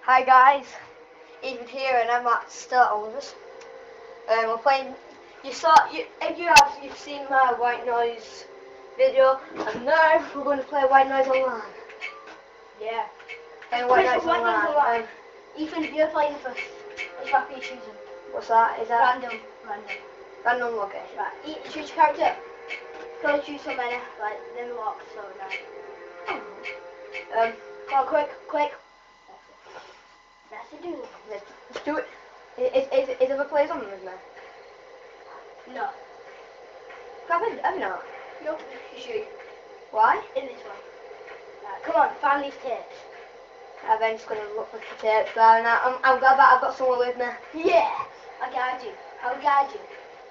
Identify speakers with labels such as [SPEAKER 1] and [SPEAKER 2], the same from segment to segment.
[SPEAKER 1] Hi guys, Ethan here and I'm still at Oliver's. We're playing, if you have, you've seen my White Noise video, and now we're going to play White Noise Online.
[SPEAKER 2] Yeah.
[SPEAKER 1] Playing White Noise
[SPEAKER 2] White Noise
[SPEAKER 1] Online.
[SPEAKER 2] Online. Ethan, you're playing first. Which map are you choosing?
[SPEAKER 1] What's that? Is that?
[SPEAKER 2] Random.
[SPEAKER 1] Random, okay.
[SPEAKER 2] Right, choose your character. Go choose so many, like, then lock, so now. Come on, quick. That's a do.
[SPEAKER 1] Let's do it. Is there a place on them, isn't there?
[SPEAKER 2] No.
[SPEAKER 1] Have you not?
[SPEAKER 2] Nope, you should.
[SPEAKER 1] Why?
[SPEAKER 2] In this one. Right, come on, find these tapes.
[SPEAKER 1] I'm just going to look for the tapes there and I'm glad that I've got someone with me.
[SPEAKER 2] Yeah! I'll guide you.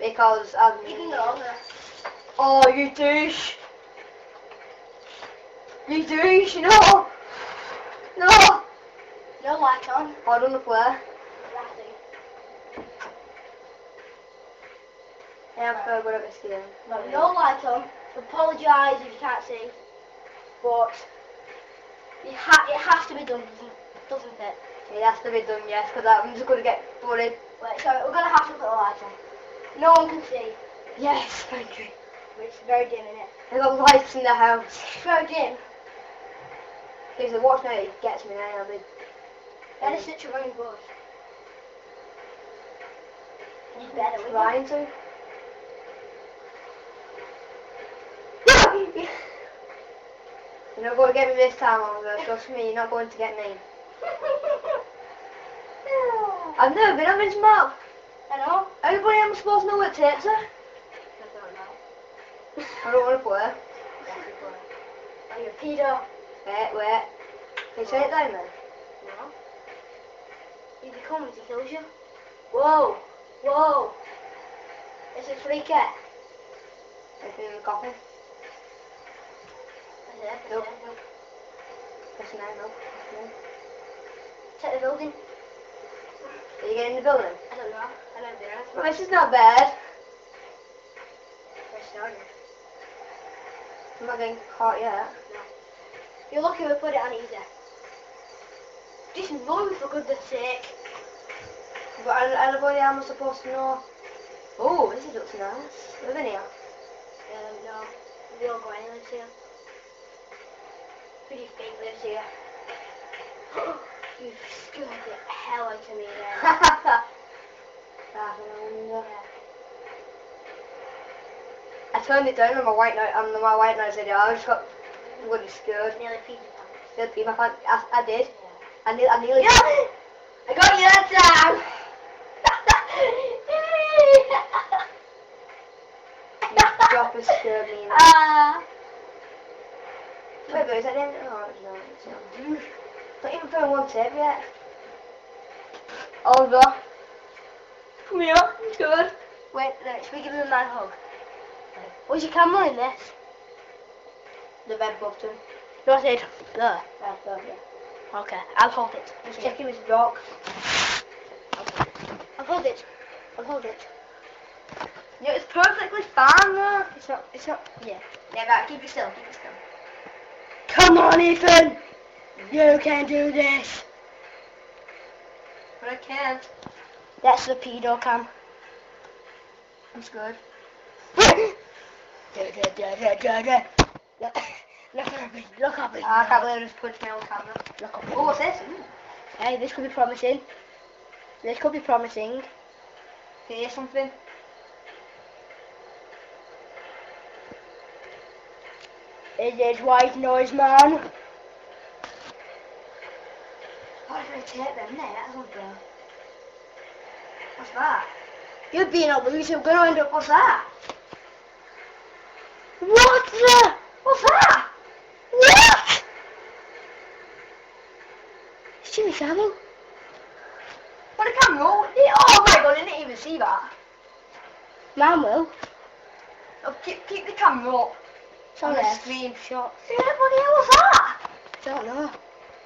[SPEAKER 1] Because
[SPEAKER 2] You can go over.
[SPEAKER 1] Oh, you douche! You douche! No! No!
[SPEAKER 2] No light on.
[SPEAKER 1] I don't want to play. I'm so good at this game.
[SPEAKER 2] No light on. Apologise if you can't see. But it has to be done, doesn't it?
[SPEAKER 1] It has to be done, yes, because I'm just going to get worried.
[SPEAKER 2] Wait, sorry, we're going to have to put the light on. No one can see.
[SPEAKER 1] Yes, thank you.
[SPEAKER 2] It's very dim, isn't it?
[SPEAKER 1] I've got lights in the house.
[SPEAKER 2] It's very dim.
[SPEAKER 1] If the watch now, it gets me now.
[SPEAKER 2] That is such a running bush. You better, wouldn't you?
[SPEAKER 1] Trying to. You're not going to get me this time, Oliver. Trust me, you're not going to get me. I've never been on this map.
[SPEAKER 2] I know.
[SPEAKER 1] Everybody am supposed to know what tapes are.
[SPEAKER 2] I don't know.
[SPEAKER 1] I don't want to play.
[SPEAKER 2] Oh, you're Peter.
[SPEAKER 1] Wait. Can you say it down there?
[SPEAKER 2] No. If he comes, he kills you. Whoa. It's a free cat.
[SPEAKER 1] Anything in the coffin? Nope. Press no, nope.
[SPEAKER 2] Check the building.
[SPEAKER 1] Are you getting in the building?
[SPEAKER 2] I don't know. I never did it.
[SPEAKER 1] Well, this is not bad.
[SPEAKER 2] Press started.
[SPEAKER 1] I'm not getting caught yet.
[SPEAKER 2] No. You're lucky we put it on easy. Just move for goodness sake.
[SPEAKER 1] But everybody am supposed to know. Oh, this looks nice. Live in here.
[SPEAKER 2] No. We all go anyway here. Who do you think lives here? You scared the hell out of me then.
[SPEAKER 1] That's what I wonder. I turned it down on my white noise video. I just got bloody scared.
[SPEAKER 2] Nearly peed
[SPEAKER 1] Nearly peed my pants. I did.
[SPEAKER 2] Yeah.
[SPEAKER 1] I nearly.
[SPEAKER 2] Yeah! I got you that time!
[SPEAKER 1] You drop a scared me. Wait, but is that the end? Oh, it's not. Not even putting one tape yet. Oliver. Come here. It's good.
[SPEAKER 2] Wait, should we give him a man hug? Where's your camera in this?
[SPEAKER 1] The red button.
[SPEAKER 2] No, I said, there.
[SPEAKER 1] Right, there, yeah.
[SPEAKER 2] Okay, I'll hold it.
[SPEAKER 1] Just checking his dock.
[SPEAKER 2] I'll hold it.
[SPEAKER 1] Yeah, it's perfectly fine though.
[SPEAKER 2] It's not, yeah.
[SPEAKER 1] Yeah, right, keep it still.
[SPEAKER 2] Come on, Ethan! You can do this!
[SPEAKER 1] But I can't.
[SPEAKER 2] That's the pedo cam.
[SPEAKER 1] I'm scared.
[SPEAKER 2] Look up.
[SPEAKER 1] I can't believe I just punched my own camera.
[SPEAKER 2] Look up.
[SPEAKER 1] Oh, what's this?
[SPEAKER 2] Hey, this could be promising.
[SPEAKER 1] Can you hear something?
[SPEAKER 2] Is it white noise, man?
[SPEAKER 1] Oh, I'm going to tape them there. That's not good. What's that?
[SPEAKER 2] You're being a loser. We're gonna end up.
[SPEAKER 1] What's that?
[SPEAKER 2] What's that?
[SPEAKER 1] What's that?
[SPEAKER 2] What? It's Jimmy Savile.
[SPEAKER 1] What a camera? Oh my god, I didn't even see that.
[SPEAKER 2] Man will.
[SPEAKER 1] Oh, keep the camera up.
[SPEAKER 2] It's on
[SPEAKER 1] the
[SPEAKER 2] there.
[SPEAKER 1] screenshot. See, everybody, what's that?
[SPEAKER 2] I don't know.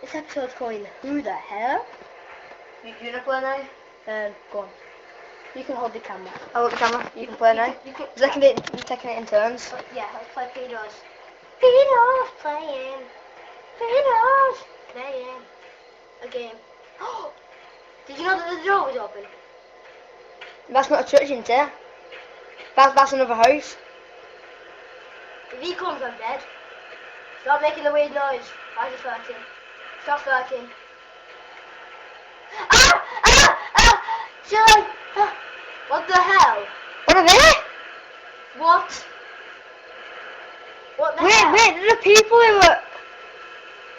[SPEAKER 2] This episode's going, who the hell?
[SPEAKER 1] You gonna play now?
[SPEAKER 2] Go on. You can hold the camera.
[SPEAKER 1] I hold the camera. You can play now.
[SPEAKER 2] You can
[SPEAKER 1] Taking it in turns.
[SPEAKER 2] Yeah, let's play Pedos.
[SPEAKER 1] Pedos.
[SPEAKER 2] Playing.
[SPEAKER 1] Pedos.
[SPEAKER 2] Playing. A game. Did you know that the door was open?
[SPEAKER 1] That's not a church, isn't it? That's another house.
[SPEAKER 2] If he comes, I'm dead. Stop making the weird noise. Why is he farting? Stop farting. Ah! Ah! Ah! Shall ah. What the hell?
[SPEAKER 1] What are they?
[SPEAKER 2] What? What the hell?
[SPEAKER 1] Wait, there's the people who were...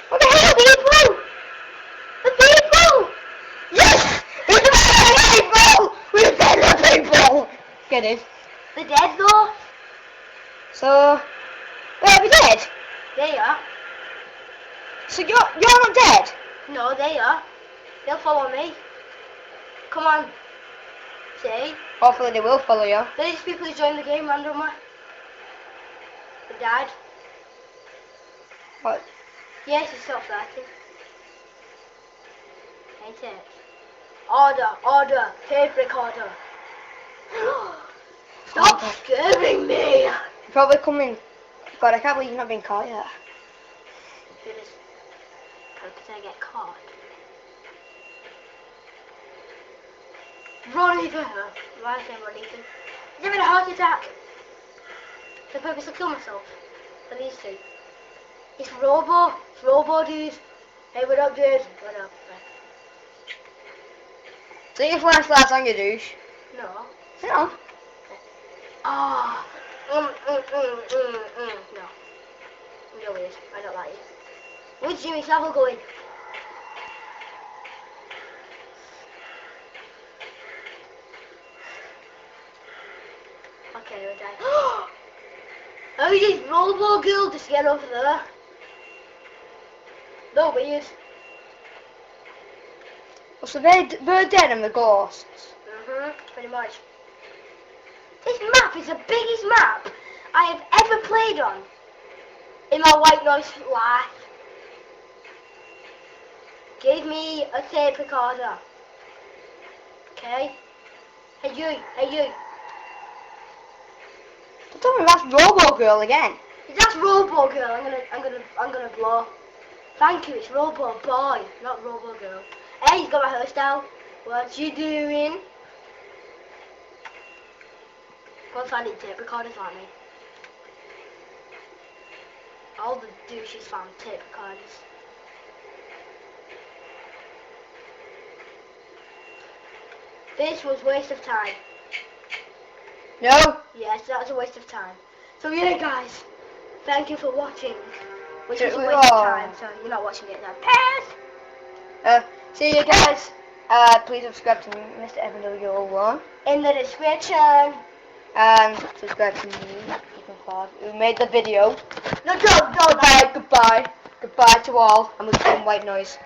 [SPEAKER 1] What the hell, people? The people! Yes! It's the people! We found the people! Get it?
[SPEAKER 2] They're dead though.
[SPEAKER 1] So... Wait, are we dead?
[SPEAKER 2] They are.
[SPEAKER 1] So you're not dead?
[SPEAKER 2] No, they are. They'll follow me. Come on. See?
[SPEAKER 1] Hopefully they will follow you.
[SPEAKER 2] These people who joined the game randomly. They died.
[SPEAKER 1] What?
[SPEAKER 2] Yes, it's still flirting. Ain't it? Order, tape recorder. Stop scaring me!
[SPEAKER 1] You're probably coming... God, I can't believe you've not been caught yet.
[SPEAKER 2] Who does... How could I get caught? Run, Ethan! Why is I run, Ethan? He's having a heart attack! The purpose to kill myself. For these two. It's Robo! It's Robo, dude! Hey, what up, dude? What up?
[SPEAKER 1] Take your flashlight on, you douche.
[SPEAKER 2] No.
[SPEAKER 1] No.
[SPEAKER 2] Ah! No. You're weird. I don't like you. Where's Jimmy Savile going? Okay, we're dying. Oh, this Robo girl just get over there. No, weird.
[SPEAKER 1] So they're dead and the ghosts.
[SPEAKER 2] Pretty much. This map is the biggest map I have ever played on in my white noise life. Give me a tape recorder. Okay? Hey you.
[SPEAKER 1] Don't tell me that's Robo Girl again.
[SPEAKER 2] If that's Robo Girl, I'm gonna blow. Thank you, it's Robo Boy, not Robo Girl. Hey, you got my hairstyle. What you doing? Go find it, tape recorders on me. All the douches found tape recorders. This was waste of time.
[SPEAKER 1] No.
[SPEAKER 2] Yes, that was a waste of time. So yeah, guys, thank you for watching. Which was a
[SPEAKER 1] Oh.
[SPEAKER 2] waste of time, so you're not watching it now. Pass!
[SPEAKER 1] See you guys. Please subscribe to Mr. Evan W01.
[SPEAKER 2] In the description.
[SPEAKER 1] And subscribe to me, Ethan Clark, who made the video.
[SPEAKER 2] No, don't.
[SPEAKER 1] Goodbye to all. I'm going to white noise.